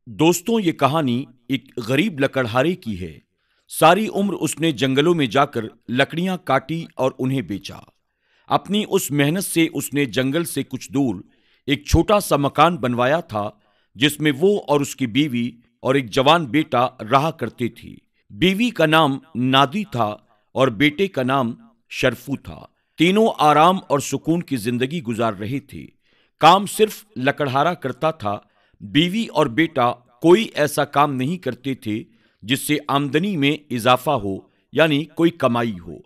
दोस्तों, ये कहानी एक गरीब लकड़हारे की है। सारी उम्र उसने जंगलों में जाकर लकड़ियां काटी और उन्हें बेचा। अपनी उस मेहनत से उसने जंगल से कुछ दूर एक छोटा सा मकान बनवाया था, जिसमें वो और उसकी बीवी और एक जवान बेटा रहा करते थे। बीवी का नाम नादी था और बेटे का नाम शरफू था। तीनों आराम और सुकून की जिंदगी गुजार रहे थे। काम सिर्फ लकड़हारा करता था। बीवी और बेटा कोई ऐसा काम नहीं करते थे जिससे आमदनी में इजाफा हो, यानी कोई कमाई हो।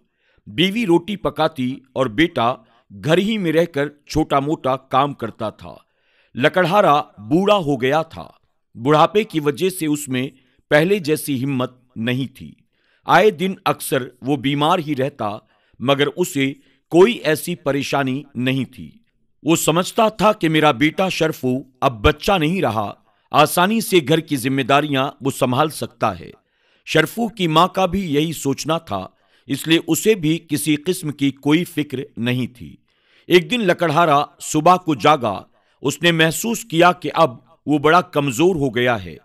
बीवी रोटी पकाती और बेटा घर ही में रहकर छोटा मोटा काम करता था। लकड़हारा बूढ़ा हो गया था। बुढ़ापे की वजह से उसमें पहले जैसी हिम्मत नहीं थी। आए दिन अक्सर वो बीमार ही रहता, मगर उसे कोई ऐसी परेशानी नहीं थी। वो समझता था कि मेरा बेटा शरफू अब बच्चा नहीं रहा, आसानी से घर की जिम्मेदारियां वो संभाल सकता है। शरफू की मां का भी यही सोचना था, इसलिए उसे भी किसी किस्म की कोई फिक्र नहीं थी। एक दिन लकड़हारा सुबह को जागा। उसने महसूस किया कि अब वो बड़ा कमजोर हो गया है।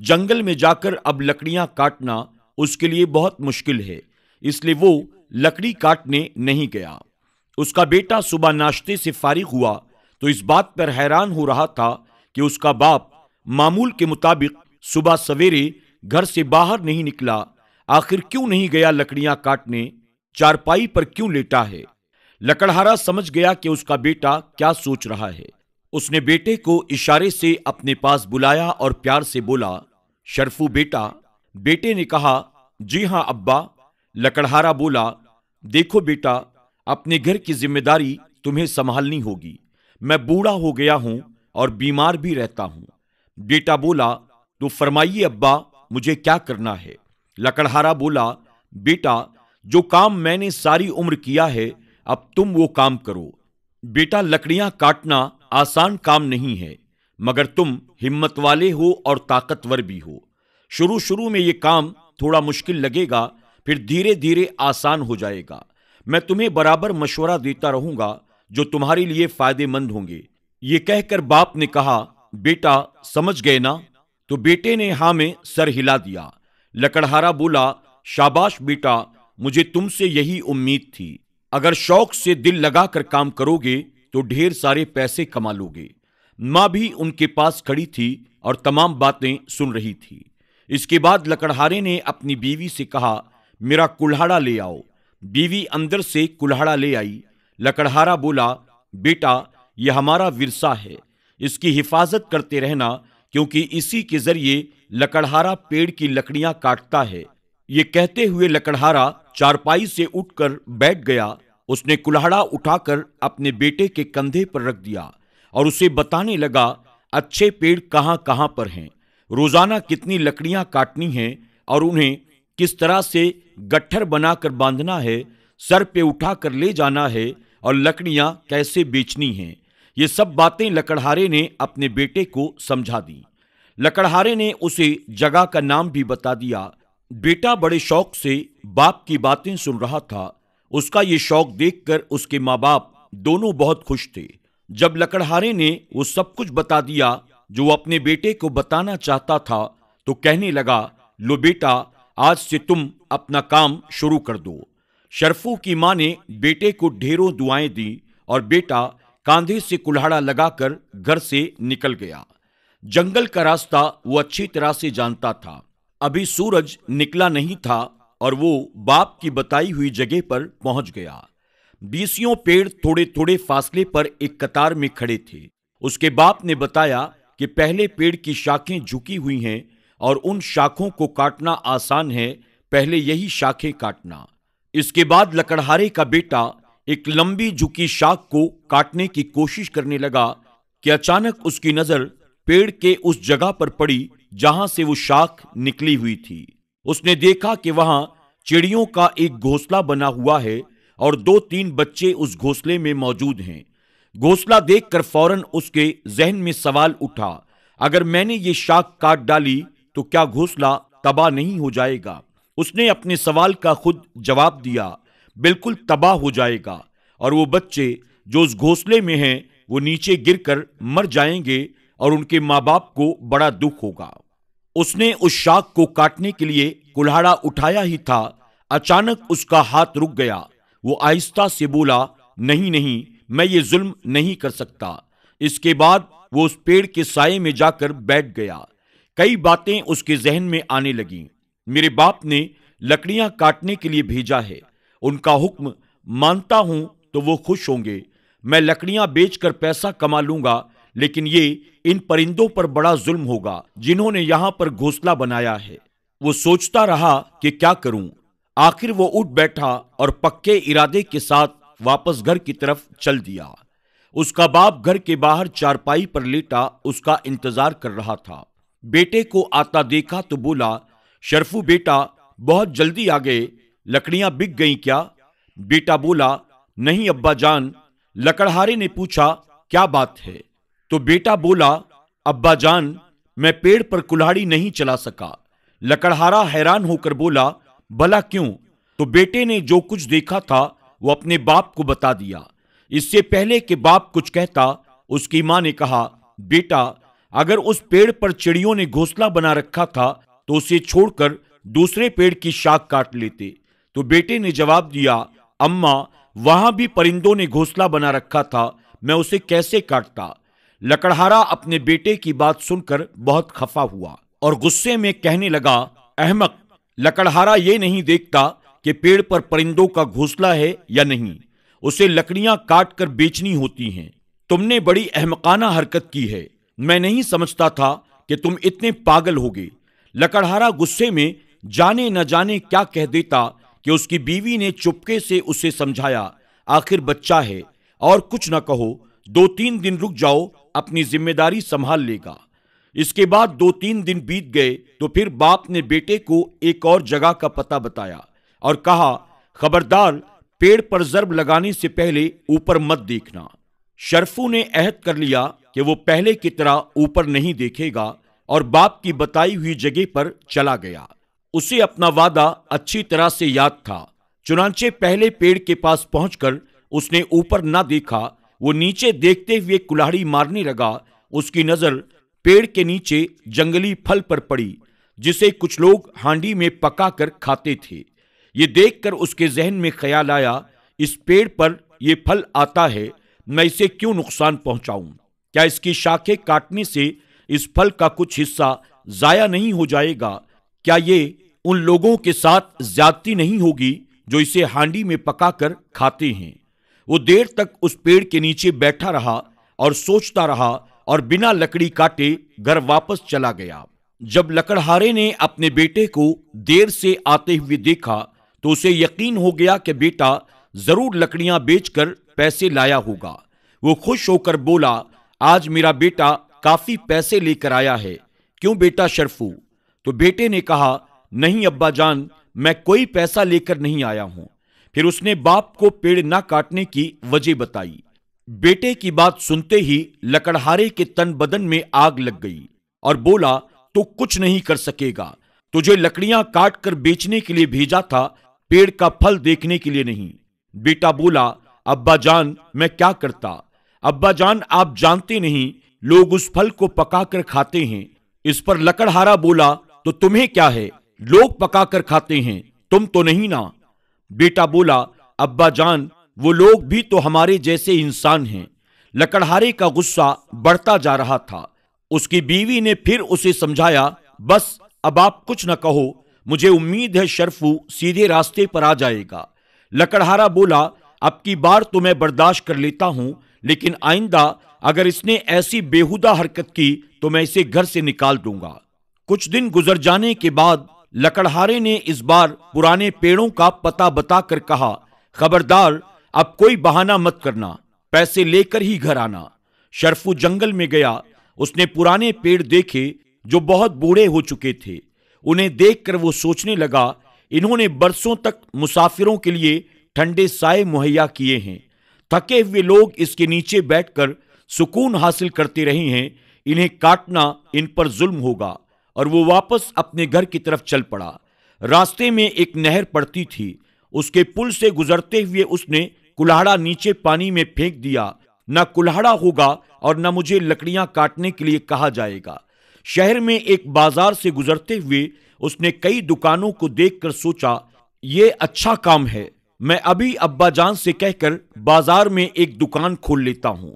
जंगल में जाकर अब लकड़ियां काटना उसके लिए बहुत मुश्किल है, इसलिए वो लकड़ी काटने नहीं गया। उसका बेटा सुबह नाश्ते से फारिग हुआ तो इस बात पर हैरान हो रहा था कि उसका बाप मामूल के मुताबिक सुबह सवेरे घर से बाहर नहीं निकला। आखिर क्यों नहीं गया लकड़ियां काटने, चारपाई पर क्यों लेटा है? लकड़हारा समझ गया कि उसका बेटा क्या सोच रहा है। उसने बेटे को इशारे से अपने पास बुलाया और प्यार से बोला, शरफू बेटा। बेटे ने कहा, जी हां अब्बा। लकड़हारा बोला, देखो बेटा, अपने घर की जिम्मेदारी तुम्हें संभालनी होगी। मैं बूढ़ा हो गया हूं और बीमार भी रहता हूं। बेटा बोला, तो फरमाइए अब्बा, मुझे क्या करना है? लकड़हारा बोला, बेटा, जो काम मैंने सारी उम्र किया है, अब तुम वो काम करो। बेटा, लकड़ियां काटना आसान काम नहीं है, मगर तुम हिम्मत वाले हो और ताकतवर भी हो। शुरू शुरू में ये काम थोड़ा मुश्किल लगेगा, फिर धीरे धीरे आसान हो जाएगा। मैं तुम्हें बराबर मशवरा देता रहूंगा जो तुम्हारे लिए फायदेमंद होंगे। ये कहकर बाप ने कहा, बेटा समझ गए ना? तो बेटे ने हाँ में सर हिला दिया। लकड़हारा बोला, शाबाश बेटा, मुझे तुमसे यही उम्मीद थी। अगर शौक से दिल लगाकर काम करोगे तो ढेर सारे पैसे कमा लोगे। मां भी उनके पास खड़ी थी और तमाम बातें सुन रही थी। इसके बाद लकड़हारे ने अपनी बीवी से कहा, मेरा कुल्हाड़ा ले आओ। बीवी अंदर से कुल्हाड़ा ले आई। लकड़हारा बोला, बेटा, यह हमारा विरसा है, इसकी हिफाजत करते रहना, क्योंकि इसी के जरिए लकड़हारा पेड़ की लकड़ियां काटता है। ये कहते हुए लकड़हारा चारपाई से उठकर बैठ गया। उसने कुल्हाड़ा उठाकर अपने बेटे के कंधे पर रख दिया और उसे बताने लगा, अच्छे पेड़ कहां कहां पर हैं, रोजाना कितनी लकड़ियां काटनी हैं और उन्हें किस तरह से गट्ठर बनाकर बांधना है, सर पे उठाकर ले जाना है और लकड़ियां कैसे बेचनी हैं। ये सब बातें लकड़हारे ने अपने बेटे को समझा दी। लकड़हारे ने उसे जगह का नाम भी बता दिया। बेटा बड़े शौक से बाप की बातें सुन रहा था। उसका ये शौक देखकर उसके माँ बाप दोनों बहुत खुश थे। जब लकड़हारे ने वो सब कुछ बता दिया जो वो अपने बेटे को बताना चाहता था, तो कहने लगा, लो बेटा, आज से तुम अपना काम शुरू कर दो। शरफू की मां ने बेटे को ढेरों दुआएं दी और बेटा कांधे से कुल्हाड़ा लगाकर घर से निकल गया। जंगल का रास्ता वो अच्छी तरह से जानता था। अभी सूरज निकला नहीं था और वो बाप की बताई हुई जगह पर पहुंच गया। 20 पेड़ थोड़े थोड़े फासले पर एक कतार में खड़े थे। उसके बाप ने बताया कि पहले पेड़ की शाखें झुकी हुई हैं और उन शाखों को काटना आसान है, पहले यही शाखें काटना। इसके बाद लकड़हारे का बेटा एक लंबी झुकी शाख को काटने की कोशिश करने लगा कि अचानक उसकी नजर पेड़ के उस जगह पर पड़ी जहां से वो शाख निकली हुई थी। उसने देखा कि वहां चिड़ियों का एक घोंसला बना हुआ है और 2-3 बच्चे उस घोंसले में मौजूद हैं। घोंसला देखकर फौरन उसके जहन में सवाल उठा, अगर मैंने ये शाख काट डाली तो क्या घोंसला तबाह नहीं हो जाएगा? उसने अपने सवाल का खुद जवाब दिया, बिल्कुल तबाह हो जाएगा और वो बच्चे जो उस घोंसले में हैं वो नीचे गिरकर मर जाएंगे और उनके माँ बाप को बड़ा दुख होगा। उसने उस शाख को काटने के लिए कुल्हाड़ा उठाया ही था, अचानक उसका हाथ रुक गया। वो आहिस्ता से बोला, नहीं नहीं, मैं ये जुल्म नहीं कर सकता। इसके बाद वो उस पेड़ के साये में जाकर बैठ गया। कई बातें उसके जहन में आने लगीं। मेरे बाप ने लकड़ियां काटने के लिए भेजा है, उनका हुक्म मानता हूं तो वो खुश होंगे। मैं लकड़ियां बेचकर पैसा कमा लूंगा, लेकिन ये इन परिंदों पर बड़ा जुल्म होगा जिन्होंने यहां पर घोंसला बनाया है। वो सोचता रहा कि क्या करूं। आखिर वो उठ बैठा और पक्के इरादे के साथ वापस घर की तरफ चल दिया। उसका बाप घर के बाहर चारपाई पर लेटा उसका इंतजार कर रहा था। बेटे को आता देखा तो बोला, शरफू बेटा, बहुत जल्दी आ गए, लकड़ियां बिक गईं क्या? बेटा बोला, नहीं अब्बा जान। लकड़हारे ने पूछा, क्या बात है? तो बेटा बोला, अब्बा जान, मैं पेड़ पर कुल्हाड़ी नहीं चला सका। लकड़हारा हैरान होकर बोला, भला क्यों? तो बेटे ने जो कुछ देखा था वो अपने बाप को बता दिया। इससे पहले कि बाप कुछ कहता, उसकी मां ने कहा, बेटा, अगर उस पेड़ पर चिड़ियों ने घोंसला बना रखा था तो उसे छोड़कर दूसरे पेड़ की शाख काट लेते। तो बेटे ने जवाब दिया, अम्मा, वहां भी परिंदों ने घोंसला बना रखा था, मैं उसे कैसे काटता? लकड़हारा अपने बेटे की बात सुनकर बहुत खफा हुआ और गुस्से में कहने लगा, अहमक, लकड़हारा ये नहीं देखता कि पेड़ पर परिंदों का घोंसला है या नहीं, उसे लकड़ियां काट कर बेचनी होती हैं। तुमने बड़ी अहमकाना हरकत की है। मैं नहीं समझता था कि तुम इतने पागल होगे। लकड़हारा गुस्से में जाने न जाने क्या कह देता कि उसकी बीवी ने चुपके से उसे समझाया, आखिर बच्चा है और कुछ न कहो, 2-3 दिन रुक जाओ, अपनी जिम्मेदारी संभाल लेगा। इसके बाद 2-3 दिन बीत गए तो फिर बाप ने बेटे को एक और जगह का पता बताया और कहा, खबरदार, पेड़ पर जर्ब लगाने से पहले ऊपर मत देखना। शरफू ने अहद कर लिया कि वो पहले की तरह ऊपर नहीं देखेगा और बाप की बताई हुई जगह पर चला गया। उसे अपना वादा अच्छी तरह से याद था। चुनांचे पहले पेड़ के पास पहुंचकर उसने ऊपर ना देखा। वो नीचे देखते हुए कुल्हाड़ी मारने लगा। उसकी नजर पेड़ के नीचे जंगली फल पर पड़ी, जिसे कुछ लोग हांडी में पकाकर खाते थे। ये देखकर उसके जहन में ख्याल आया, इस पेड़ पर यह फल आता है, मैं इसे क्यों नुकसान पहुंचाऊं? क्या इसकी शाखें काटने से इस फल का कुछ हिस्सा जाया नहीं हो जाएगा? क्या ये उन लोगों के साथ ज्यादती नहीं होगी जो इसे हांडी में पकाकर खाते हैं? वो देर तक उस पेड़ के नीचे बैठा रहा और सोचता रहा और बिना लकड़ी काटे घर वापस चला गया। जब लकड़हारे ने अपने बेटे को देर से आते हुए देखा तो उसे यकीन हो गया कि बेटा जरूर लकड़ियां बेचकर पैसे लाया होगा। वो खुश होकर बोला, आज मेरा बेटा काफी पैसे लेकर आया है, क्यों बेटा शरफू? तो बेटे ने कहा, नहीं अब्बा जान, मैं कोई पैसा लेकर नहीं आया हूं। फिर उसने बाप को पेड़ ना काटने की वजह बताई। बेटे की बात सुनते ही लकड़हारे के तन बदन में आग लग गई और बोला, तू कुछ नहीं कर सकेगा। तुझे लकड़ियां काट कर बेचने के लिए भेजा था, पेड़ का फल देखने के लिए नहीं। बेटा बोला, अब्बा जान, मैं क्या करता? अब्बा जान, आप जानते नहीं, लोग उस फल को पकाकर खाते हैं। इस पर लकड़हारा बोला, तो तुम्हें क्या है, लोग पकाकर खाते हैं, तुम तो नहीं ना। बेटा बोला, अब्बा जान, वो लोग भी तो हमारे जैसे इंसान हैं। लकड़हारे का गुस्सा बढ़ता जा रहा था। उसकी बीवी ने फिर उसे समझाया, बस अब आप कुछ न कहो, मुझे उम्मीद है शरफू सीधे रास्ते पर आ जाएगा। लकड़हारा बोला, अब की बार तो मैं बर्दाश्त कर लेता हूं, लेकिन आइंदा अगर इसने ऐसी बेहुदा हरकत की तो मैं इसे घर से निकाल दूंगा। कुछ दिन गुजर जाने के बाद लकड़हारे ने इस बार पुराने पेड़ों का पता बताकर कहा, खबरदार, अब कोई बहाना मत करना, पैसे लेकर ही घर आना। शरफू जंगल में गया। उसने पुराने पेड़ देखे जो बहुत बूढ़े हो चुके थे। उन्हें देखकर वो सोचने लगा, इन्होंने बरसों तक मुसाफिरों के लिए ठंडे साए मुहैया किए हैं। थके हुए लोग इसके नीचे बैठकर सुकून हासिल करते रहे हैं। इन्हें काटना इन पर जुल्म होगा। और वो वापस अपने घर की तरफ चल पड़ा। रास्ते में एक नहर पड़ती थी। उसके पुल से गुजरते हुए उसने कुल्हाड़ा नीचे पानी में फेंक दिया न कुल्हाड़ा होगा और न मुझे लकड़ियां काटने के लिए कहा जाएगा। शहर में एक बाजार से गुजरते हुए उसने कई दुकानों को देखकर सोचा, ये अच्छा काम है, मैं अभी अब्बाजान से कहकर बाजार में एक दुकान खोल लेता हूं।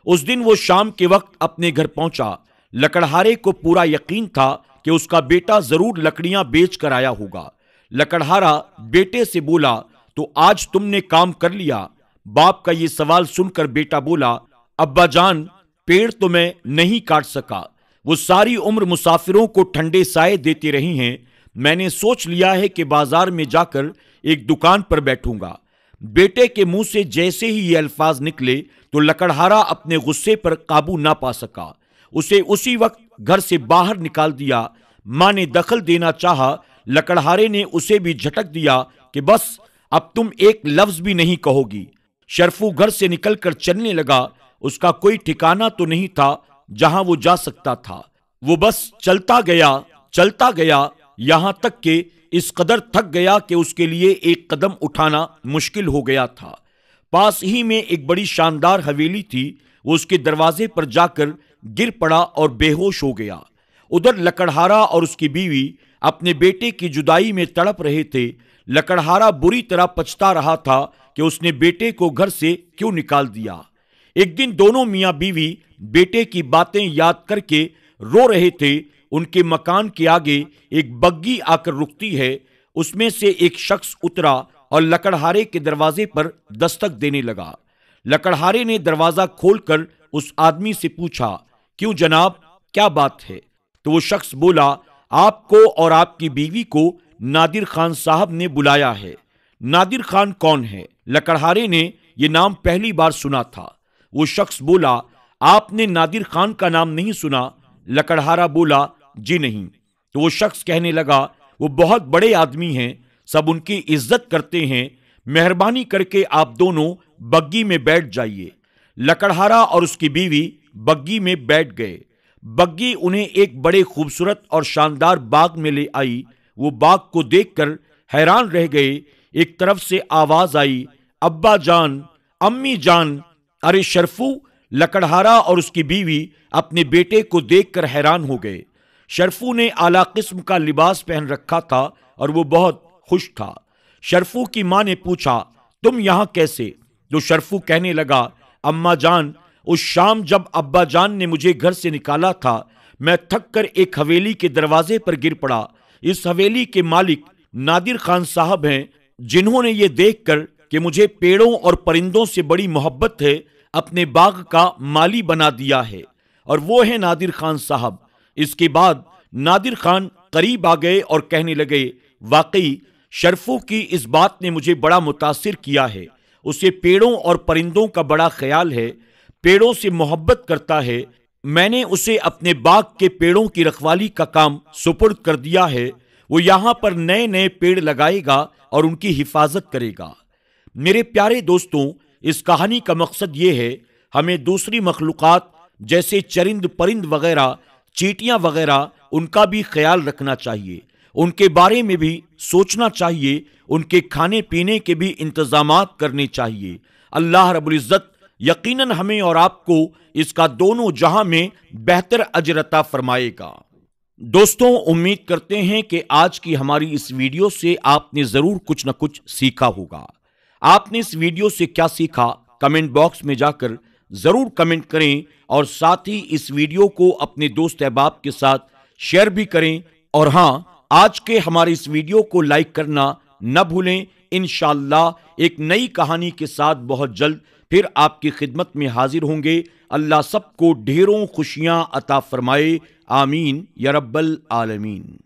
उस दिन वो शाम के वक्त अपने घर पहुंचा। लकड़हारे को पूरा यकीन था कि उसका बेटा जरूर लकड़ियां बेच कर आया होगा। लकड़हारा बेटे से बोला, तो आज तुमने काम कर लिया? बाप का ये सवाल सुनकर बेटा बोला, अब्बाजान, पेड़ तो मैं नहीं काट सका, वो सारी उम्र मुसाफिरों को ठंडे साए देते रही हैं। मैंने सोच लिया है कि बाजार में जाकर एक दुकान पर बैठूंगा। बेटे के मुंह से जैसे ही ये अल्फाज निकले तो लकड़हारा अपने गुस्से पर काबू ना पा सका। उसे उसी वक्त घर से बाहर निकाल दिया। मां ने दखल देना चाहा, लकड़हारे ने उसे भी झटक दिया कि बस अब तुम एक लफ्ज भी नहीं कहोगी। शरफू घर से निकलकर चलने लगा। उसका कोई ठिकाना तो नहीं था जहां वो जा सकता था। वो बस चलता गया, यहां तक कि इस कदर थक गया कि उसके लिए एक कदम उठाना मुश्किल हो गया था। पास ही में एक बड़ी शानदार हवेली थी। वो उसके दरवाजे पर जाकर गिर पड़ा और बेहोश हो गया। उधर लकड़हारा और उसकी बीवी अपने बेटे की जुदाई में तड़प रहे थे। लकड़हारा बुरी तरह पछता रहा था कि उसने बेटे को घर से क्यों निकाल दिया। एक दिन दोनों मियां बीवी बेटे की बातें याद करके रो रहे थे। उनके मकान के आगे एक बग्गी आकर रुकती है। उसमें से एक शख्स उतरा और लकड़हारे के दरवाजे पर दस्तक देने लगा। लकड़हारे ने दरवाजा खोलकर उस आदमी से पूछा, क्यों जनाब, क्या बात है? तो वो शख्स बोला, आपको और आपकी बीवी को नादिर खान साहब ने बुलाया है। नादिर खान कौन है? लकड़हारे ने यह नाम पहली बार सुना था। वो शख्स बोला, आपने नादिर खान का नाम नहीं सुना? लकड़हारा बोला, जी नहीं। तो वो शख्स कहने लगा, वो बहुत बड़े आदमी हैं, सब उनकी इज्जत करते हैं, मेहरबानी करके आप दोनों बग्गी में बैठ जाइए। लकड़हारा और उसकी बीवी बग्गी में बैठ गए। बग्गी उन्हें एक बड़े खूबसूरत और शानदार बाग में ले आई। वो बाग को देखकर हैरान रह गए। एक तरफ से आवाज आई, अब्बा जान, अम्मी जान। अरे शरफू! लकड़हारा और उसकी बीवी अपने बेटे को देखकर हैरान हो गए। शरफू ने आला किस्म का लिबास पहन रखा था और वो बहुत खुश था। शरफू की मां ने पूछा, तुम यहां कैसे? तो शरफू कहने लगा, अम्मा जान, उस शाम जब अब्बा जान ने मुझे घर से निकाला था, मैं थक कर एक हवेली के दरवाजे पर गिर पड़ा। इस हवेली के मालिक नादिर खान साहब हैं, जिन्होंने ये देखकर कि मुझे पेड़ों और परिंदों से बड़ी मोहब्बत है, अपने बाग का माली बना दिया है, और वो है नादिर खान साहब। इसके बाद नादिर खान करीब आ गए और कहने लगे, वाकई शरफू की इस बात ने मुझे बड़ा मुतासिर किया है। उसे पेड़ों और परिंदों का बड़ा ख्याल है, पेड़ों से मोहब्बत करता है। मैंने उसे अपने बाग के पेड़ों की रखवाली का काम सुपुर्द कर दिया है। वो यहाँ पर नए नए पेड़ लगाएगा और उनकी हिफाजत करेगा। मेरे प्यारे दोस्तों, इस कहानी का मकसद ये है, हमें दूसरी मखलूक़ात जैसे चरिंद परिंद वगैरह, चींटियां वगैरह, उनका भी ख्याल रखना चाहिए, उनके बारे में भी सोचना चाहिए, उनके खाने पीने के भी इंतजामात करने चाहिए। अल्लाह रब्बुल इज़्ज़त यकीनन हमें और आपको इसका दोनों जहां में बेहतर अजर अता फरमाएगा। दोस्तों, उम्मीद करते हैं कि आज की हमारी इस वीडियो से आपने जरूर कुछ न कुछ सीखा होगा। आपने इस वीडियो से क्या सीखा, कमेंट बॉक्स में जाकर जरूर कमेंट करें, और साथ ही इस वीडियो को अपने दोस्त अहबाब के साथ शेयर भी करें। और हां, आज के हमारे इस वीडियो को लाइक करना न भूलें। इंशाअल्लाह एक नई कहानी के साथ बहुत जल्द फिर आपकी खिदमत में हाजिर होंगे। अल्लाह सबको ढेरों खुशियां अता फरमाए। आमीन या रब्बल आलमीन।